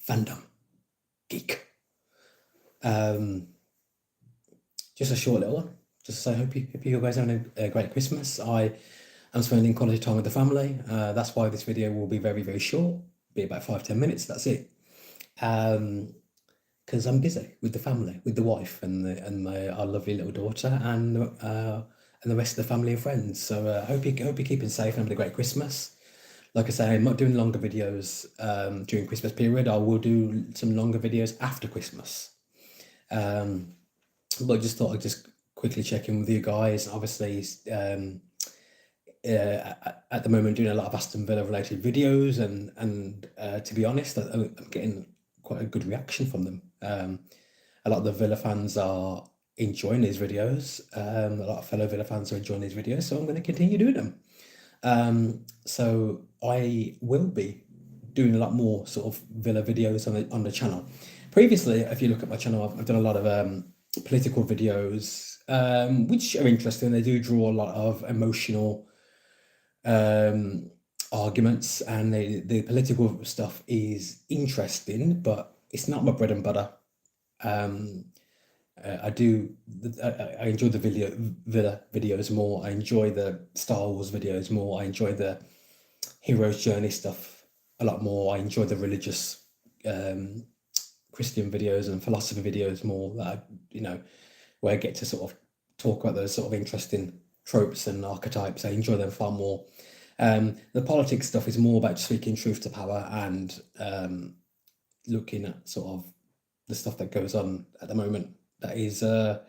fandom geek. Um, just a short little one. Just to say, hope you guys are having a great Christmas. I am spending quality time with the family. That's why this video will be very, very short. Be about 5-10 minutes. That's it. Because I'm busy with the family, with the wife and our lovely little daughter and the rest of the family and friends. So hope you're keeping safe and having a great Christmas. Like I say, I'm not doing longer videos during Christmas period. I will do some longer videos after Christmas. But I just thought I'd just quickly check in with you guys. Obviously, at the moment doing a lot of Aston Villa related videos, and to be honest, I'm getting quite a good reaction from them. A lot of the Villa fans are enjoying these videos. A lot of fellow Villa fans are enjoying these videos, so I'm going to continue doing them. So I will be doing a lot more sort of Villa videos on the channel. Previously, if you look at my channel, I've done a lot of political videos, which are interesting. They do draw a lot of emotional arguments, and the political stuff is interesting, but it's not my bread and butter. I enjoy the Villa videos more. I enjoy the Star Wars videos more. I enjoy the hero's journey stuff a lot more. I enjoy the religious Christian videos and philosophy videos more. Where I get to sort of talk about those sort of interesting tropes and archetypes. I enjoy them far more. The politics stuff is more about speaking truth to power and looking at sort of the stuff that goes on at the moment. That is the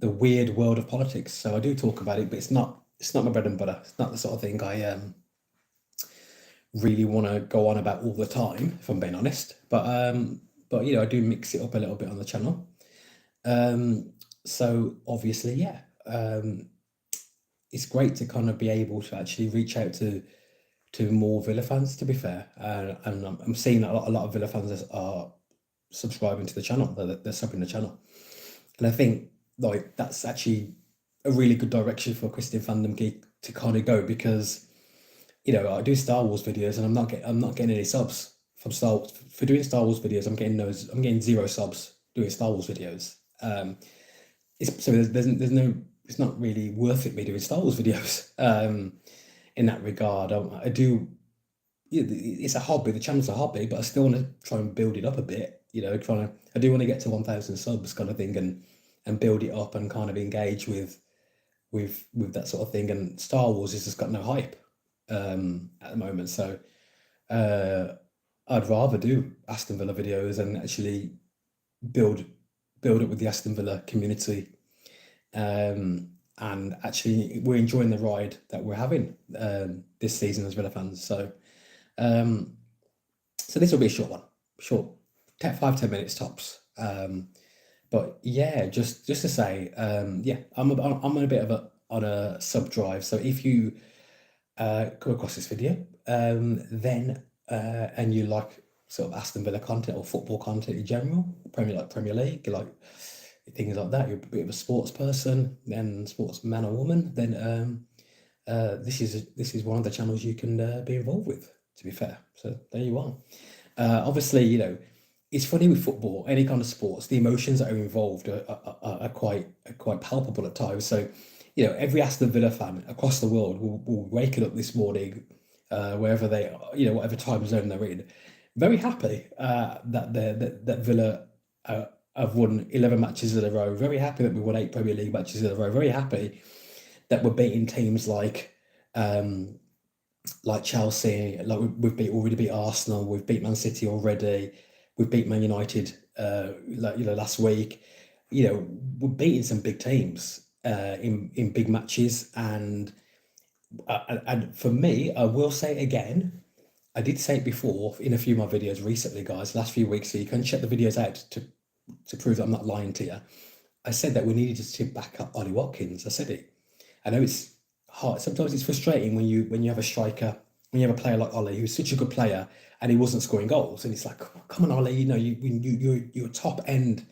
weird world of politics. So I do talk about it, but it's not my bread and butter. It's not the sort of thing I really want to go on about all the time, if I'm being honest. But I do mix it up a little bit on the channel. So obviously, it's great to kind of be able to actually reach out to more Villa fans, to be fair. And I'm seeing a lot of Villa fans are subscribing to the channel, they're subbing the channel. And I think like that's actually a really good direction for Christian Fandom Geek to kind of go, because I do Star Wars videos and I'm not getting any subs from Star Wars for doing Star Wars videos. I'm getting 0 subs doing Star Wars videos. It's not really worth it me doing Star Wars videos in that regard. I do. It's a hobby. The channel's a hobby, but I still want to try and build it up a bit. I do want to get to 1,000 subs, kind of thing, and build it up and kind of engage with that sort of thing. And Star Wars has just got no hype at the moment, so I'd rather do Aston Villa videos and actually build it with the Aston Villa community. And actually, we're enjoying the ride that we're having this season as Villa fans. So this will be a short one, 5-10 minutes tops. But yeah, just to say, I'm on a bit of a sub drive. So if you come across this video, then and you like sort of Aston Villa content or football content in general, Premier League, like things like that, you're a bit of a sports person, then sports man or woman, then this is one of the channels you can be involved with, to be fair. So there you are. Obviously, it's funny with football, any kind of sports, the emotions that are involved are quite palpable at times. So every Aston Villa fan across the world will wake up this morning, wherever they are, whatever time zone they're in, very happy that Villa have won 11 matches in a row. Very happy that we won 8 Premier League matches in a row. Very happy that we're beating teams like Chelsea. Like we've already beat Arsenal. We've beat Man City already. We've beat Man United. Last week. We're beating some big teams in big matches, and for me, I will say it again. I did say it before in a few of my videos recently, guys. Last few weeks, so you can check the videos out to prove that I'm not lying to you. I said that we needed to back up Ollie Watkins. I said it. I know it's hard. Sometimes it's frustrating when you have a striker, when you have a player like Ollie, who's such a good player, and he wasn't scoring goals. And it's like, come on, Ollie, you're a top end,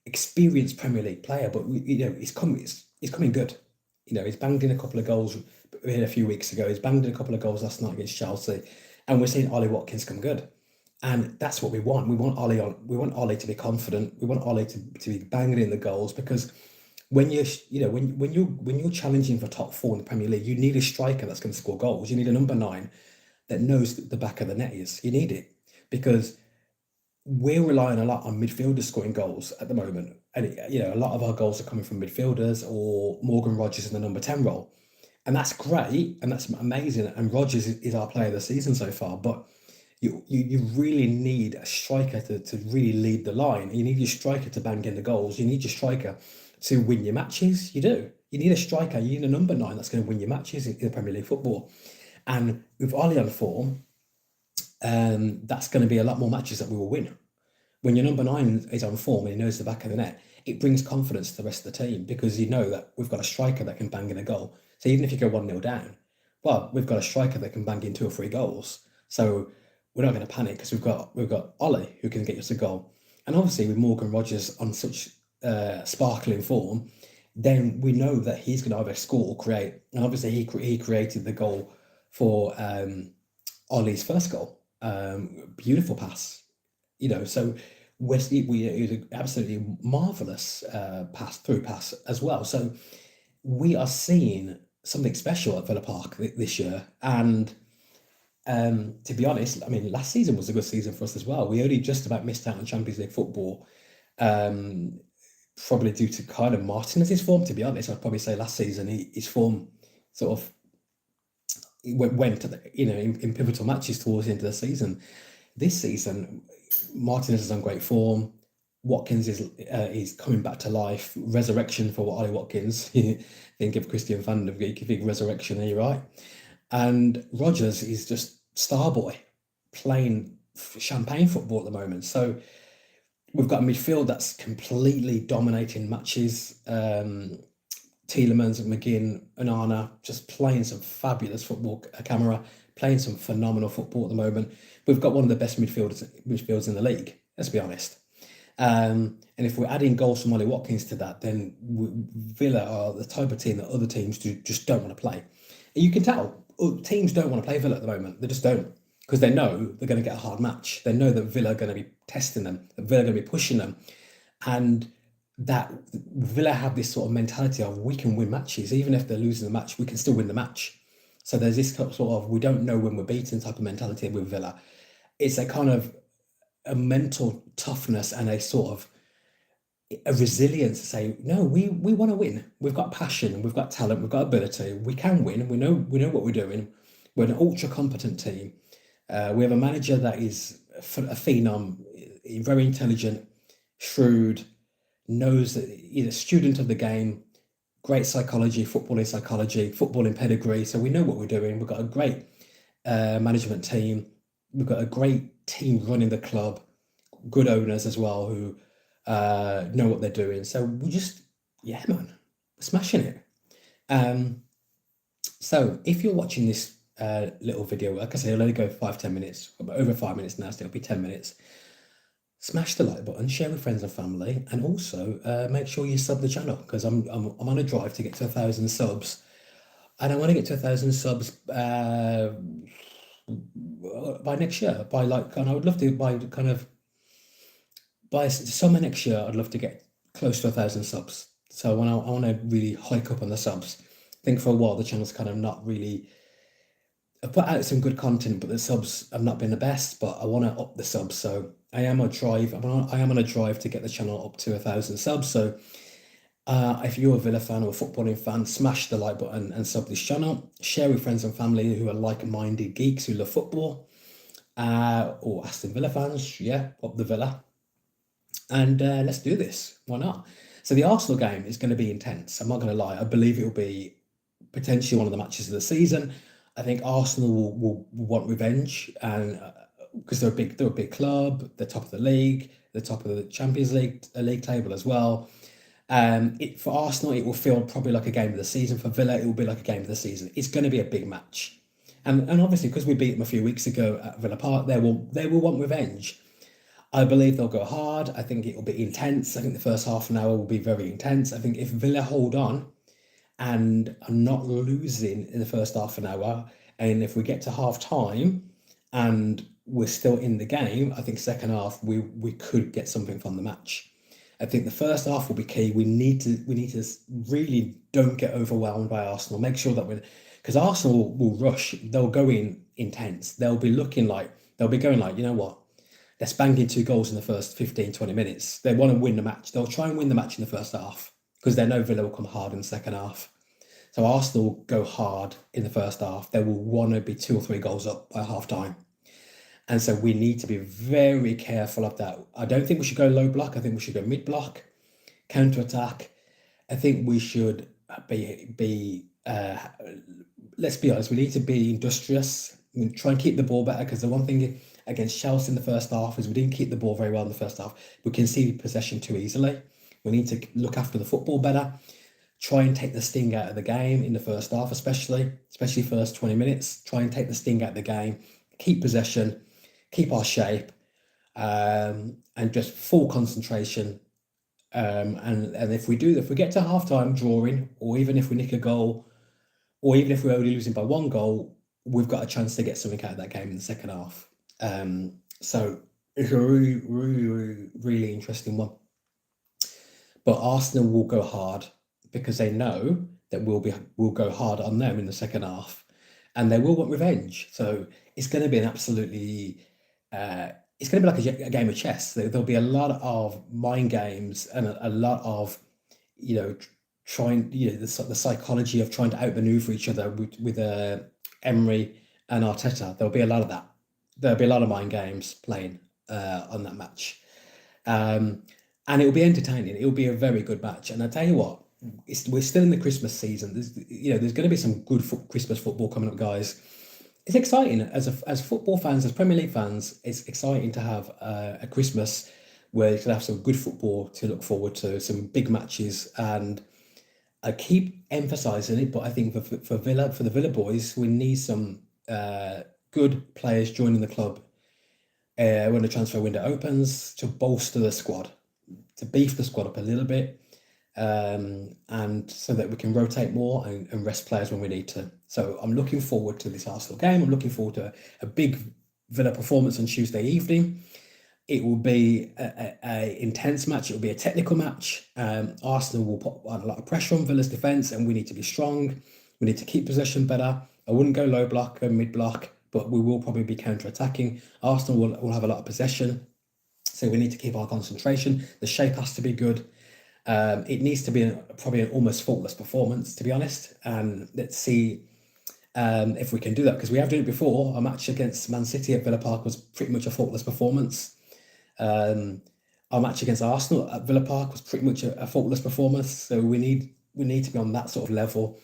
experienced Premier League player, but he's coming good. He's banged in a couple of goals a few weeks ago. He's banged in a couple of goals last night against Chelsea, and we're seeing Ollie Watkins come good. And that's what we want. We want Ollie on. We want Ollie to be confident. We want Ollie to be banging in the goals because when you're when you're challenging for top four in the Premier League, you need a striker that's going to score goals. You need a number nine that knows the back of the net is. You need it because we're relying a lot on midfielders scoring goals at the moment, and a lot of our goals are coming from midfielders or Morgan Rogers in the number 10 role, and that's great and that's amazing. And Rogers is our player of the season so far, but you really need a striker to really lead the line. You need your striker to bang in the goals. You need your striker to win your matches. You do. You need a striker. You need a number nine that's going to win your matches in the Premier League football. And with Ollie on form, that's going to be a lot more matches that we will win. When your number nine is on form and he knows the back of the net, it brings confidence to the rest of the team because you know that we've got a striker that can bang in a goal. So even if you go 1-0 down, well, we've got a striker that can bang in 2 or 3 goals. So we're not going to panic because we've got Ollie who can get us a goal. And obviously with Morgan Rogers on such sparkling form, then we know that he's going to either score or create. And obviously he created the goal for Ollie's first goal. Beautiful pass, so Wesley, it was an absolutely marvelous pass as well. So we are seeing something special at Villa Park this year. And to be honest, I mean, last season was a good season for us as well. We only just about missed out on Champions League football, probably due to kind of Martinez's form. To be honest, I'd probably say last season his form sort of went to in pivotal matches towards the end of the season. This season, Martinez is on great form. Watkins is coming back to life. Resurrection for Ollie Watkins. Think of Christian van der Beek, big resurrection there, you're right. And Rogers is just star boy, playing champagne football at the moment. So we've got a midfield that's completely dominating matches. Tielemans, McGinn, Onana, just playing some fabulous football. Camara playing some phenomenal football at the moment. We've got one of the best midfielders in the league, let's be honest. And if we're adding goals from Ollie Watkins to that, then Villa are the type of team that other teams just don't want to play. And you can tell teams don't want to play Villa at the moment. They just don't, because they know they're going to get a hard match. They know that Villa are going to be testing them, that Villa are going to be pushing them. And that Villa have this sort of mentality of we can win matches. Even if they're losing the match, we can still win the match. So there's this sort of we don't know when we're beaten type of mentality with Villa. It's a kind of a mental toughness and a sort of a resilience to say, no, we want to win. We've got passion, we've got talent, we've got ability. We can win. We know what we're doing. We're an ultra competent team. We have a manager that is a phenom, very intelligent, shrewd, knows that he's a student of the game, great psychology, footballing pedigree. So we know what we're doing. We've got a great management team. We've got a great team running the club, good owners as well who know what they're doing. So we just, yeah, man, smashing it. So if you're watching this little video, like I say, it'll only go 5-10 minutes, over 5 minutes now, so it'll be 10 minutes. Smash the like button, share with friends and family, and also make sure you sub the channel because I'm on a drive to get to 1,000 subs, and I want to get to 1,000 subs by next year. And I would love to by summer next year. I'd love to get close to 1,000 subs. So I want to really hike up on the subs. I think for a while the channel's kind of not really. I've put out some good content, but the subs have not been the best. But I want to up the subs, so I am on a drive. I am on a drive to get the channel up to 1,000 subs. So if you're a Villa fan or a footballing fan, smash the like button and sub this channel. Share with friends and family who are like-minded geeks who love football, or Aston Villa fans. Yeah, up the Villa, and let's do this. Why not? So the Arsenal game is going to be intense. I'm not going to lie. I believe it will be potentially one of the matches of the season. I think Arsenal will want revenge, and because they're a big club, they're top of the league, they're top of the Champions League table as well. For Arsenal, it will feel probably like a game of the season. For Villa, it will be like a game of the season. It's going to be a big match, and obviously because we beat them a few weeks ago at Villa Park, they will want revenge. I believe they'll go hard. I think it will be intense. I think the first half an hour will be very intense. I think if Villa hold on and are not losing in the first half an hour, and if we get to half time and we're still in the game, I think second half we could get something from the match. I think the first half will be key. We need to really don't get overwhelmed by Arsenal. Make sure that because Arsenal will rush. They'll go in intense. They'll be going like, you know what? Let's bang in 2 goals in the first 15, 20 minutes. They want to win the match. They'll try and win the match in the first half because they know Villa will come hard in the second half. So Arsenal will go hard in the first half. They will want to be 2 or 3 goals up by half time. And so we need to be very careful of that. I don't think we should go low block. I think we should go mid block, counter attack. I think we should be let's be honest, we need to be industrious. Try and keep the ball better, because the one thing against Chelsea in the first half is we didn't keep the ball very well in the first half. We conceded possession too easily. We need to look after the football better. Try and take the sting out of the game in the first half, especially first 20 minutes. Try and take the sting out of the game. Keep possession, keep our shape, and just full concentration. And if we get to half-time drawing, or even if we nick a goal, or even if we're only losing by 1 goal, we've got a chance to get something out of that game in the second half. So it's a really, really, really, really interesting one. But Arsenal will go hard because they know that we'll go hard on them in the second half, and they will want revenge. So it's going to be an absolutely it's going to be like a game of chess. There'll be a lot of mind games and a lot of, trying, the psychology of trying to outmaneuver each other with Emery and Arteta. There'll be a lot of that. There'll be a lot of mind games playing on that match. And it'll be entertaining. It'll be a very good match. And I tell you what, we're still in the Christmas season. There's going to be some good Christmas football coming up, guys. It's exciting as football fans, as Premier League fans. It's exciting to have a Christmas where you can have some good football to look forward to, some big matches. And I keep emphasising it, but I think for the Villa boys, we need some good players joining the club when the transfer window opens, to bolster the squad, to beef the squad up a little bit, and so that we can rotate more and rest players when we need to. So I'm looking forward to this Arsenal game. I'm looking forward to a big Villa performance on Tuesday evening. It will be a intense match. It will be a technical match. Arsenal will put a lot of pressure on Villa's defence, and we need to be strong. We need to keep possession better. I wouldn't go low block or mid block, but we will probably be counter-attacking. Arsenal will have a lot of possession, so we need to keep our concentration. The shape has to be good. It needs to be probably an almost faultless performance, to be honest. And let's see if we can do that, because we have done it before. A match against Man City at Villa Park was pretty much a faultless performance. Our match against Arsenal at Villa Park was pretty much a faultless performance. So we need to be on that sort of level.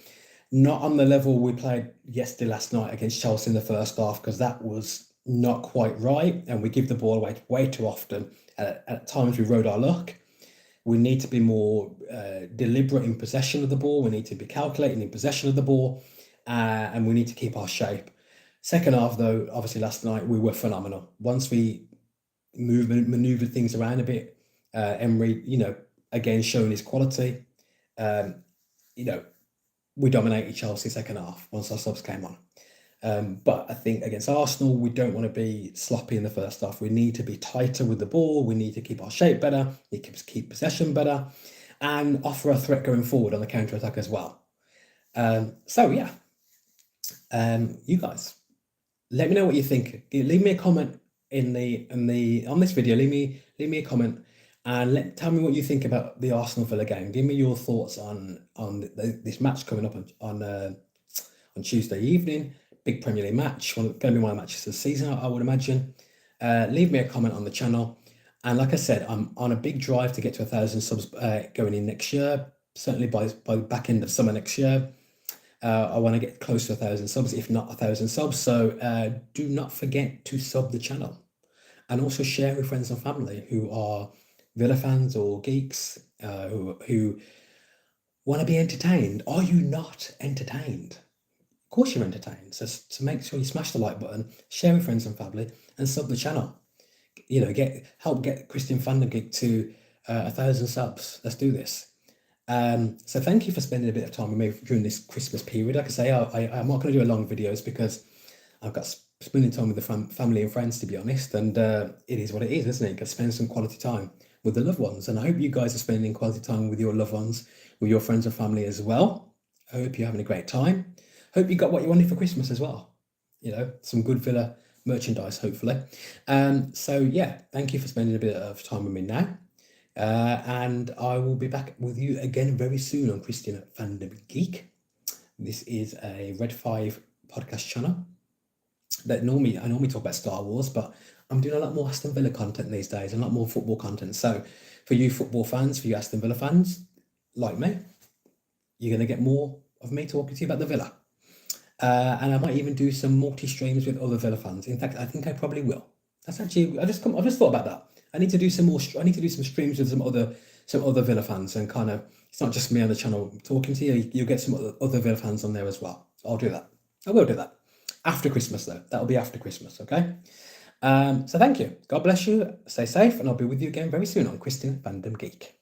Not on the level we played last night against Chelsea in the first half, because that was not quite right, and we give the ball away way too often. At times we rode our luck. We need to be more deliberate in possession of the ball. We need to be calculating in possession of the ball, and we need to keep our shape. Second half, though, obviously last night we were phenomenal. Once we maneuvered things around a bit, Emery, again showing his quality. We dominated Chelsea second half once our subs came on. But I think against Arsenal, we don't want to be sloppy in the first half. We need to be tighter with the ball. We need to keep our shape better. We need to keep possession better, and offer a threat going forward on the counter attack as well. You guys, let me know what you think. Leave me a comment on this video. Leave me a comment and tell me what you think about the Arsenal Villa game. Give me your thoughts on this match coming up on Tuesday evening. Big Premier League match. Going to be one of the matches of the season, I would imagine. Leave me a comment on the channel. And like I said, I'm on a big drive to get to 1,000 subs going in next year. Certainly by the back end of summer next year. I want to get close to 1,000 subs, if not 1,000 subs. So do not forget to sub the channel, and also share with friends and family who are Villa fans or geeks who want to be entertained. Are you not entertained? Of course you're entertained. So make sure you smash the like button, share with friends and family, and sub the channel. Help get Christian Vandergeek to 1,000 subs. Let's do this. So thank you for spending a bit of time with me during this Christmas period. Like I say, I'm not going to do long videos because I've got spending time with the family and friends, to be honest. And it is what it is, isn't it? You can spend some quality time with the loved ones. And I hope you guys are spending quality time with your loved ones, with your friends and family as well. I hope you're having a great time. Hope you got what you wanted for Christmas as well. You know, some good Villa merchandise, hopefully. So yeah, thank you for spending a bit of time with me now. And I will be back with you again very soon on Christian Fandom Geek. This is a Red 5 podcast channel that I normally talk about Star Wars, but I'm doing a lot more Aston Villa content these days, and a lot more football content. So for you football fans, for you Aston Villa fans, like me, you're going to get more of me talking to you about the Villa. And I might even do some multi-streams with other Villa fans. In fact, I think I probably will. That's actually, I've just thought about that. I need to do some more. I need to do some streams with some other Villa fans, and kind of, it's not just me on the channel talking to you. You'll get some other Villa fans on there as well. I'll do that. I will do that after Christmas, though. That'll be after Christmas, okay? So thank you. God bless you. Stay safe, and I'll be with you again very soon on Christian Fandom Geek.